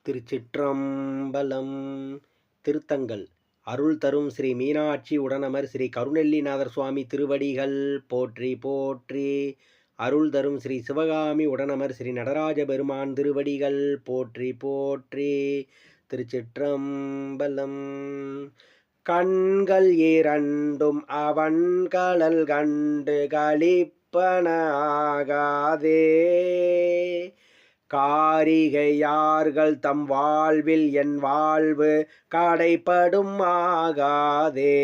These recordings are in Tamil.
திருச்சிற்றம்பலம். திருத்தங்கள் அருள் தரும் ஸ்ரீ மீனாட்சி உடனமர் ஸ்ரீ கருணெல்லிநாதர் சுவாமி திருவடிகள் போற்றி போற்றி. அருள் தரும் ஸ்ரீ சிவகாமி உடனமர் ஸ்ரீ நடராஜ பெருமான் திருவடிகள் போற்றி போற்றி. திருச்சிற்றம்பலம். கண்கள் இரண்டும் அவன் கழல் கண்டு களிப்பன ஆகாதே, காரிகையார்கள் தம் வாழ்வில் என் வாழ்வு கடைப்படும் ஆகாதே,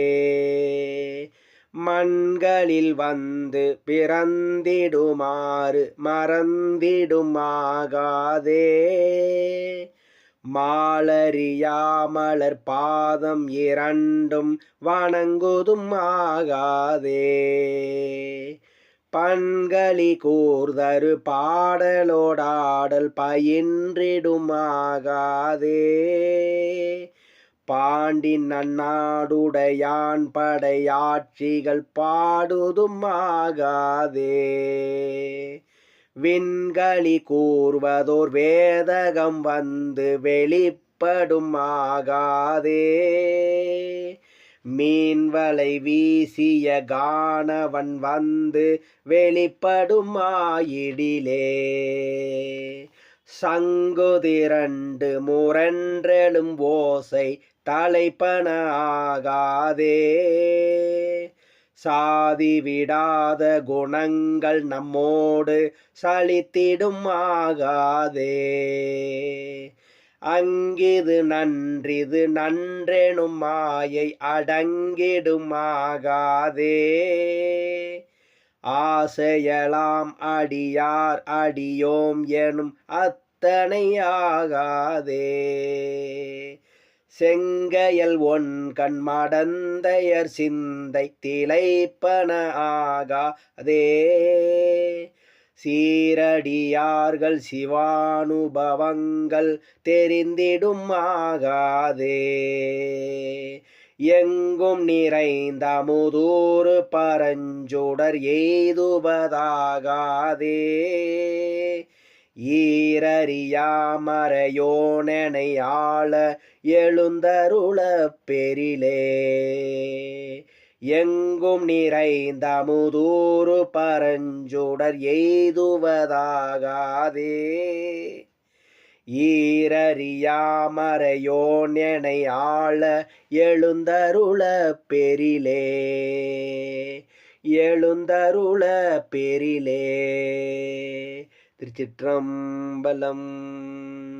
மண்களில் வந்து பிறந்திடுமாறு மறந்திடும் ஆகாதே, மாலறியாமலர் பாதம் இரண்டும் வணங்குதும் ஆகாதே, பண்களி கூர்தரு பாடலோடாடல் பயின்றிடும் ஆகாதே, பாண்டி நன்னாடுடையான் படையாட்சிகள் பாடுதும் ஆகாதே, விண்களி கூர்வதோர் வேதகம் வந்து வெளிப்படும் ஆகாதே, மீன்வலை வீசிய கானவன் வந்து வெளிப்படும் ஆயிடிலே, சங்குதிரண்டு முரன்றெழும் ஓசை தலைப்பன ஆகாதே, சாதி விடாத குணங்கள் நம்மோடு சலித்திடும் ஆகாதே, அங்கிது நன்றிது நன்றெனும் மாயை அடங்கிடும் ஆகாதே, ஆசையலாம் அடியார் அடியோம் எனும் அத்தனை ஆகாதே, செங்கையல் ஒன்கண் மடந்தையர் சிந்தை திளைப்பன ஆகாதே, சீரடியார்கள் சிவானுபவங்கள் தெரிந்திடும் ஆகாதே, எங்கும் நிறைந்த அமுதூறு பரஞ்சுடர் எய்துவதாகாதே, ஈரறியாமறையோனெனை ஆள எழுந்தருள பெரிலே, எங்கும் நிறைந்த அமுதூறு பரஞ்சுடர் எய்துவதாகாதே, ஈரறியாமறையோன் எனை ஆள எழுந்தருள பெரிலே, எழுந்தருள பெரிலே. திருச்சிற்றம்பலம்.